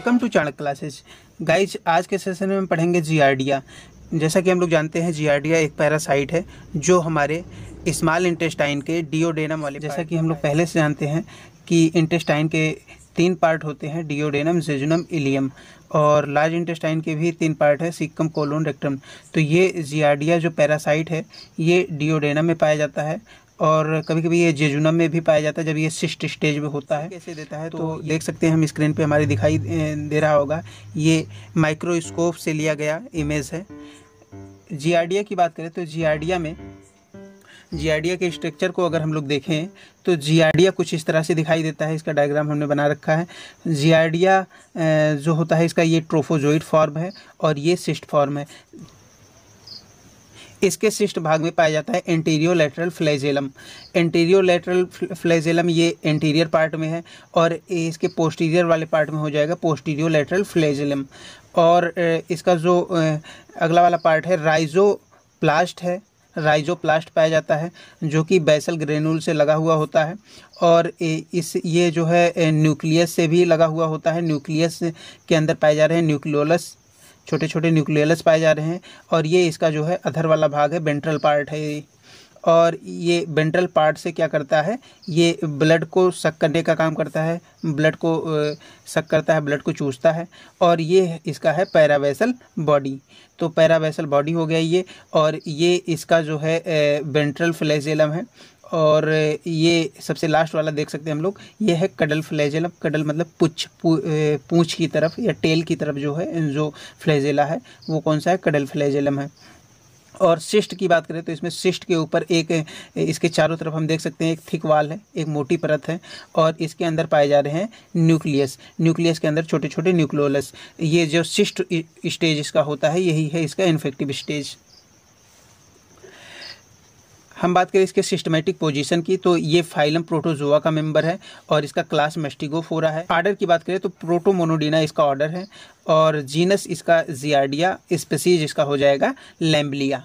Welcome to Chanakya classes. Guys, आज के session में हम पढ़ेंगे जियार्डिया। जैसा कि हम लोग जानते हैं, जियार्डिया एक पैरासाइट है जो हमारे स्मॉल इंटेस्टाइन के डिओडेनम वाले, जैसा कि हम लोग पहले से जानते हैं कि इंटेस्टाइन के 3 पार्ट होते हैं, डिओडेनम, जेजुनम, इलियम, और लार्ज इंटेस्टाइन के भी 3 पार्ट है, सीकम, कोलोन, रेक्टम। तो ये जियार्डिया जो पैरासाइट है ये डिओडेनम में पाया जाता है और कभी कभी ये जेजुनम में भी पाया जाता है जब ये सिस्ट स्टेज में होता है। कैसे देता है तो देख सकते हैं हम स्क्रीन पे हमारे दिखाई दे रहा होगा, ये माइक्रोस्कोप से लिया गया इमेज है। जियार्डिया की बात करें तो जियार्डिया के स्ट्रक्चर को अगर हम लोग देखें तो जियार्डिया कुछ इस तरह से दिखाई देता है। इसका डायग्राम हमने बना रखा है। जियार्डिया जो होता है इसका ये ट्रोफोजोइड फॉर्म है और ये सिस्ट फॉर्म है। इसके सिस्ट भाग में पाया जाता है anterior lateral flagellum. Anterior lateral flagellum ये एंटीरियर पार्ट में है और इसके पोस्टीरियर वाले पार्ट में हो जाएगा पोस्टीरियर लैटरल फ्लैजेलम। और इसका जो अगला वाला पार्ट है राइजोप्लास्ट है, राइजोप्लास्ट पाया जाता है जो कि बेसल ग्रेनुल से लगा हुआ होता है और ये जो है न्यूक्लियस से भी लगा हुआ होता है। न्यूक्लियस के अंदर पाए जा रहे हैं न्यूक्लियोलस, छोटे छोटे न्यूक्लियस पाए जा रहे हैं। और ये इसका जो है अधर वाला भाग है, वेंट्रल पार्ट है। और ये वेंट्रल पार्ट से क्या करता है, ये ब्लड को सक करने का काम करता है, ब्लड को सक करता है, ब्लड को चूसता है। और ये इसका है पैरावेसल बॉडी। तो पैरावेसल बॉडी हो गया ये। और ये इसका जो है वेंट्रल फ्लैजेलम है। और ये सबसे लास्ट वाला देख सकते हैं हम लोग, ये है कडल फ्लैजेलम। कडल मतलब पूंछ की तरफ या टेल की तरफ जो है जो फ्लैजेला है वो कौन सा है, कडल फ्लैजेलम है। और सिस्ट की बात करें तो इसमें सिस्ट के ऊपर एक, इसके चारों तरफ हम देख सकते हैं एक थिक वाल है, एक मोटी परत है और इसके अंदर पाए जा रहे हैं न्यूक्लियस। न्यूक्लियस के अंदर छोटे छोटे न्यूक्लियोलस। ये जो सिस्ट स्टेज इसका होता है यही है इसका इन्फेक्टिव स्टेज। हम बात करें इसके सिस्टमेटिक पोजीशन की तो ये फाइलम प्रोटोजोआ का मेंबर है और इसका क्लास मेस्टिगोफोरा है। ऑर्डर की बात करें तो प्रोटोमोनोडीना इसका ऑर्डर है और जीनस इसका जियार्डिया, स्पीसीज इसका हो जाएगा लैम्बलिया।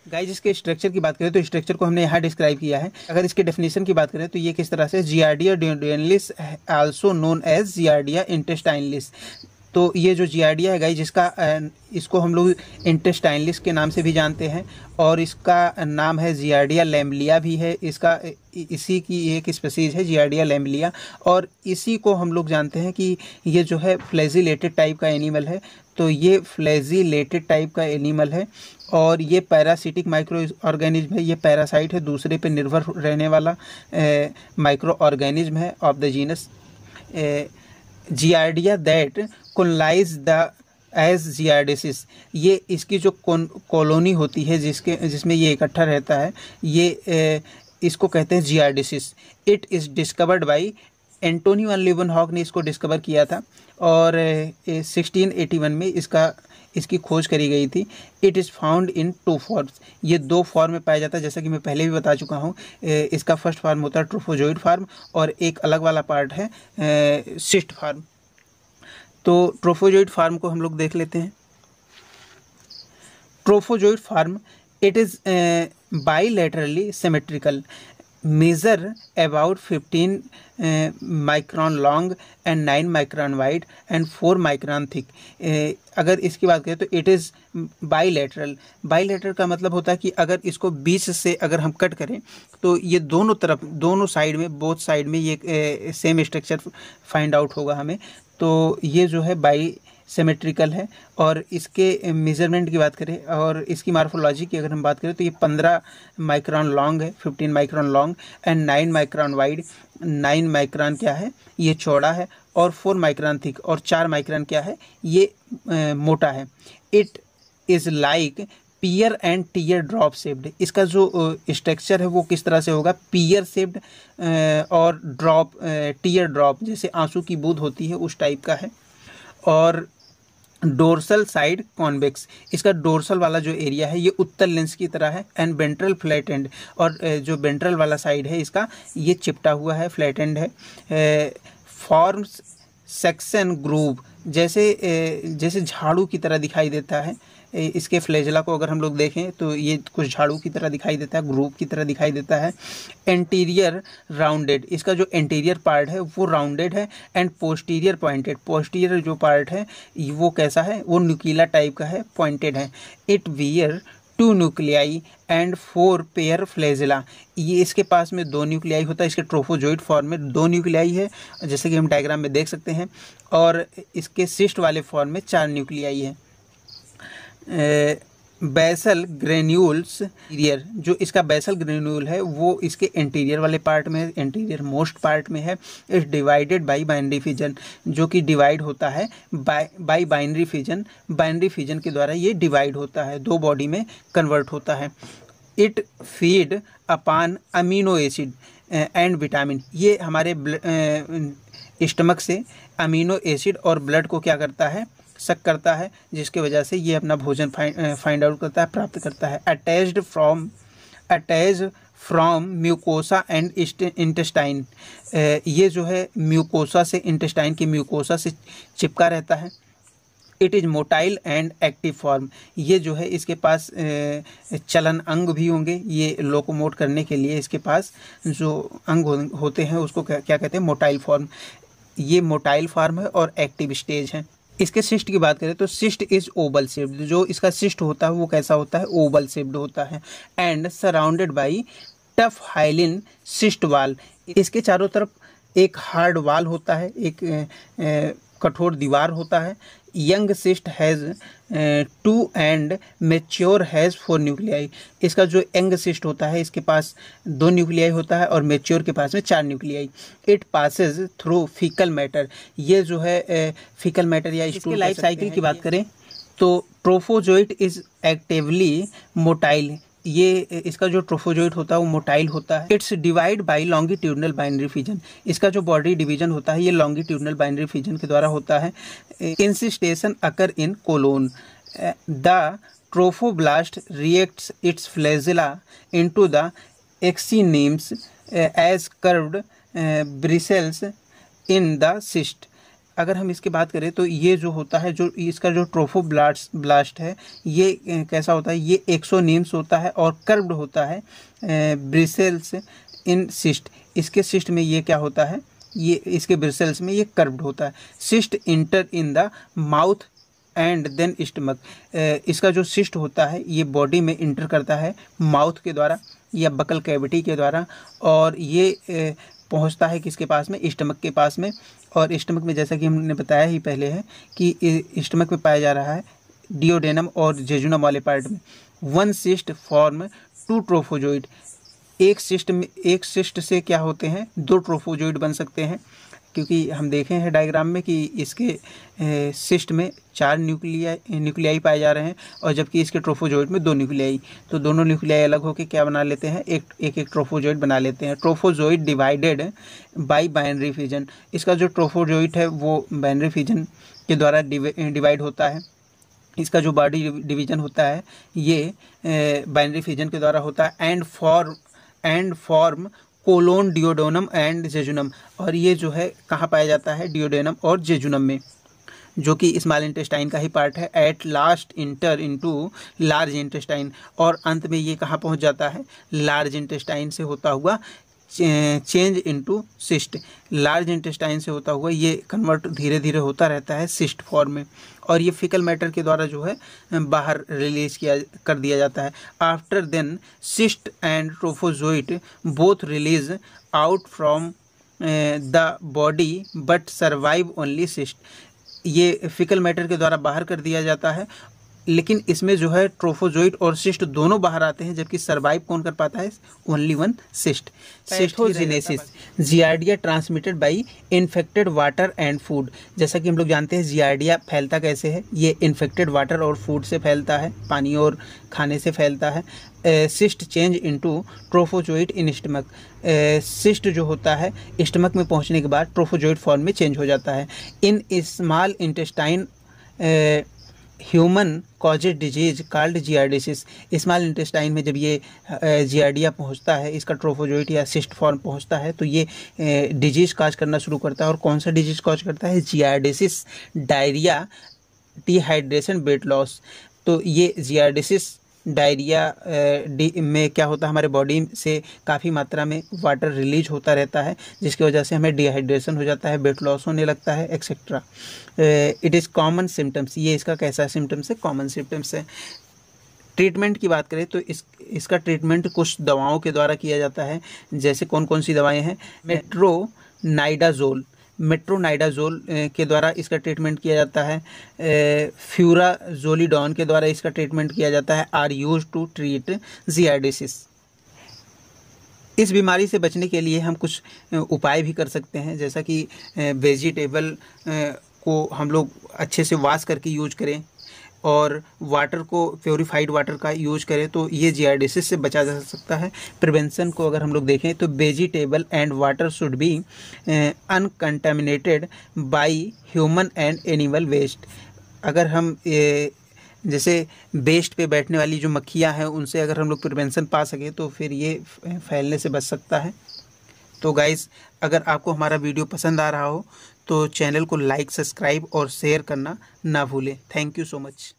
गाइस, इसके स्ट्रक्चर की बात करें तो स्ट्रक्चर को हमने यहाँ डिस्क्राइब किया है। अगर इसके डेफिनेशन की बात करें तो ये किस तरह से, Giardia duodenalis also known as Giardia intestinalis. तो ये जो जियार्डिया है गाइस, इसको हम लोग इंटेस्टाइनलिस के नाम से भी जानते हैं और इसका नाम है जियार्डिया लैम्बलिया भी है। इसका इसी की एक स्पीसीज है जियार्डिया लैम्बलिया। और इसी को हम लोग जानते हैं कि ये जो है फ्लैजिलेटेड टाइप का एनिमल है। तो ये फ्लैजिलेटेड टाइप का एनिमल है और ये पैरासिटिक माइक्रो ऑर्गेनिज्म है। ये पैरासाइट है, दूसरे पे निर्भर रहने वाला माइक्रो ऑर्गेनिज्म है of the genus Giardia that colonize the as giardiasis. ये इसकी जो कॉलोनी होती है जिसमें ये इकट्ठा रहता है, ये इसको कहते हैं giardiasis. It is discovered by Antonie van Leeuwenhoek ने इसको डिस्कवर किया था और 1681 में इसकी खोज करी गई थी। It is found in 2 forms. ये 2 फॉर्म में पाया जाता है, जैसा कि मैं पहले भी बता चुका हूँ। इसका फर्स्ट फॉर्म होता है ट्रोफोजोइड फॉर्म और एक अलग वाला पार्ट है सिस्ट फॉर्म। तो ट्रोफोजोइड फॉर्म को हम लोग देख लेते हैं। Trophozoite form, it is bilaterally symmetrical, measure about 15 micron long and 9 micron wide and 4 micron thick। अगर इसकी बात करें तो इट इज़ बाइलेटरल। बाइलेटरल का मतलब होता है कि अगर इसको बीच से अगर हम कट करें तो ये दोनों तरफ, दोनों साइड में, बोथ साइड में ये सेम स्ट्रक्चर फाइंड आउट होगा हमें। तो ये जो है बाई सिमेट्रिकल है। और इसके मेजरमेंट की बात करें और इसकी मार्फोलॉजी की अगर हम बात करें तो ये 15 माइक्रोन लॉन्ग है, 15 micron long and 9 micron wide. 9 micron क्या है, ये चौड़ा है और 4 माइक्रोन थिक, और 4 माइक्रोन क्या है, ये मोटा है। It is like pear and tear drop shaped. इसका जो स्ट्रक्चर है वो किस तरह से होगा, पियर शेप्ड और ड्रॉप, टीयर ड्रॉप जैसे आंसू की बूंद होती है उस टाइप का है। और डोर्सल साइड कॉन्वेक्स, इसका डोर्सल वाला जो एरिया है ये उत्तल लेंस की तरह है। एंड वेंट्रल फ्लैट एंड, और जो वेंट्रल वाला साइड है इसका ये चिपटा हुआ है, फ्लैट एंड है। फॉर्म्स सेक्शन ग्रूव, जैसे झाड़ू की तरह दिखाई देता है। इसके फ्लैजेला को अगर हम लोग देखें तो ये कुछ झाड़ू की तरह दिखाई देता है, ग्रुप की तरह दिखाई देता है। एंटीरियर राउंडेड, इसका जो एंटीरियर पार्ट है वो राउंडेड है एंड पोस्टीरियर पॉइंटेड, पोस्टीरियर जो पार्ट है वो कैसा है, वो न्यूक्लिया टाइप का है, पॉइंटेड है। It wear 2 nuclei and 4 pair flagella, ये इसके पास में 2 न्यूक्लियाई होता है, इसके ट्रोफोजोइड फॉर्म में 2 न्यूक्लियाई है जैसे कि हम डायग्राम में देख सकते हैं, और इसके सिस्ट वाले फॉर्म में 4 न्यूक्लियाई है। बेसल ग्रेन्यूल्स इंटीरियर, जो इसका बेसल ग्रेन्यूल है वो इसके इंटीरियर वाले पार्ट में है, इंटीरियर मोस्ट पार्ट में है। इस डिवाइडेड बाई बाइनरी फिजन, जो कि डिवाइड होता है by binary fission, binary fission के द्वारा ये डिवाइड होता है, 2 बॉडी में कन्वर्ट होता है। It feed upon amino acid and vitamin, ये हमारे स्टमक से अमीनो एसिड और ब्लड को क्या करता है, सक करता है, जिसके वजह से ये अपना भोजन फाइंड आउट करता है, प्राप्त करता है। Attached from mucosa and intestine, ये जो है म्यूकोसा से, इंटेस्टाइन की म्यूकोसा से चिपका रहता है। It is motile and active form, ये जो है इसके पास चलन अंग भी होंगे, ये लोकोमोट करने के लिए इसके पास जो अंग होते हैं उसको क्या कहते हैं, मोटाइल फॉर्म। ये मोटाइल फॉर्म है और एक्टिव स्टेज है। इसके सिस्ट की बात करें तो सिस्ट इज ओवल शेप्ड, जो इसका सिस्ट होता है वो कैसा होता है, ओवल शेप्ड होता है। And surrounded by tough hyaline cyst वाल, इसके चारों तरफ एक हार्ड वाल होता है, एक कठोर दीवार होता है। Young cyst has 2 and mature has 4 nuclei, इसका जो यंग सिस्ट होता है इसके पास 2 न्यूक्लियाई होता है और मेच्योर के पास में 4 nuclei. It Passage through faecal matter, ये जो है फीकल मैटर या इसके लाइफ साइकिल की बात करें तो ट्रोफोजोइट इज एक्टिवली मोटाइल, ये इसका जो ट्रोफोजोइट होता है वो मोटाइल होता है। It's divide by longitudinal binary fission, इसका जो बॉडी डिवीजन होता है ये लॉन्गिट्यूडनल बाइनरी फिजन के द्वारा होता है। Encystation occur in colon, the trophoblast reacts its flagella into the axonemes as curved bristles in the cyst. अगर हम इसकी बात करें तो ये जो होता है, जो इसका जो ट्रोफोब्लास्ट है ये कैसा होता है, ये एक्सोनीम्स होता है और कर्व्ड होता है ब्रिसेल्स इन सिस्ट, इसके सिस्ट में ये क्या होता है, ये इसके ब्रिसेल्स में ये कर्व्ड होता है। Cyst enter in the mouth and then stomach, इसका जो सिस्ट होता है ये बॉडी में इंटर करता है माउथ के द्वारा या बकल कैविटी के द्वारा, और ये पहुंचता है किसके पास में, स्टमक के पास में। और स्टमक में जैसा कि हमने बताया ही पहले है कि स्टमक में पाया जा रहा है डियोडेनम और जेजुनम वाले पार्ट में। 1 सिस्ट फॉर्म 2 ट्रोफोजोइड, एक सिस्ट से क्या होते हैं, 2 ट्रोफोजोइड बन सकते हैं, क्योंकि हम देखे हैं डायग्राम में कि इसके सिस्ट में 4 न्यूक्लियाई पाए जा रहे हैं और जबकि इसके ट्रोफोजोइड में 2 न्यूक्लियाई, तो दोनों न्यूक्लियाई अलग होकर क्या बना लेते हैं, एक ट्रोफोजोइड बना लेते हैं। Trophozoite divided by binary fission, इसका जो ट्रोफोजोइड है वो बाइनरी फिजन के द्वारा डिवाइड होता है। इसका जो बॉडी डिवीजन होता है ये बाइनरी फिजन के द्वारा होता है। And form colon duodenum and jejunum, और ये जो है कहाँ पाया जाता है, डियोडेनम और जेजुनम में, जो कि स्मॉल इंटेस्टाइन का ही पार्ट है। At last inter into large intestine, और अंत में ये कहाँ पहुँच जाता है, लार्ज इंटेस्टाइन से होता हुआ change into cyst, large intestine से होता हुआ ये कन्वर्ट धीरे धीरे होता रहता है सिस्ट फॉर्म में, और ये फीकल मैटर के द्वारा जो है बाहर रिलीज कर दिया जाता है। After then cyst and trophozoite both release out from the body but survive only cyst, ये फीकल मैटर के द्वारा बाहर कर दिया जाता है, लेकिन इसमें जो है ट्रोफोजोइट और सिस्ट दोनों बाहर आते हैं, जबकि सर्वाइव कौन कर पाता है, only 1 cyst. Pathogenesis, giardia transmitted by infected water and food, जैसा कि हम लोग जानते हैं जियार्डिया फैलता कैसे है, ये इन्फेक्टेड वाटर और फूड से फैलता है, पानी और खाने से फैलता है। Cyst change into trophozoite in stomach, cyst जो होता है स्टमक में पहुंचने के बाद ट्रोफोजोइट फॉर्म में चेंज हो जाता है। In small intestine human caused disease called giardiasis, small intestine में जब ये जियार्डिया पहुंचता है, इसका ट्रोफोजोइट या सिस्ट फॉर्म पहुंचता है, तो ये डिजीज कॉज करना शुरू करता है। और कौन सा डिजीज कॉज करता है, जियार्डिसिस, डायरिया, डिहाइड्रेशन, वेट लॉस। तो ये जियार्डिसिस डायरिया में क्या होता है, हमारे बॉडी से काफ़ी मात्रा में वाटर रिलीज होता रहता है, जिसकी वजह से हमें डिहाइड्रेशन हो जाता है, वेट लॉस होने लगता है, etcetera. It is common symptoms. ये इसका कैसा सिम्टम्स है? कॉमन सिम्टम्स है। ट्रीटमेंट की बात करें तो इसका ट्रीटमेंट कुछ दवाओं के द्वारा किया जाता है। जैसे कौन कौन सी दवाएं हैं? मेट्रोनाइडाजोल के द्वारा इसका ट्रीटमेंट किया जाता है। फ्यूराजोलिडोन के द्वारा इसका ट्रीटमेंट किया जाता है। Are use to treat giardiasis. इस बीमारी से बचने के लिए हम कुछ उपाय भी कर सकते हैं, जैसा कि वेजिटेबल को हम लोग अच्छे से वॉश करके यूज करें और वाटर को प्योरीफाइड वाटर का यूज करें, तो ये जियार्डिसिस से बचा जा सकता है। प्रिवेंशन को अगर हम लोग देखें तो vegetable and water should be uncontaminated by human and animal waste. अगर हम जैसे वेस्ट पे बैठने वाली जो मक्खियाँ हैं उनसे अगर हम लोग प्रिवेंशन पा सकें तो फिर ये फैलने से बच सकता है। तो गाइज़, अगर आपको हमारा वीडियो पसंद आ रहा हो तो चैनल को लाइक, सब्सक्राइब और शेयर करना ना भूलें। Thank you so much.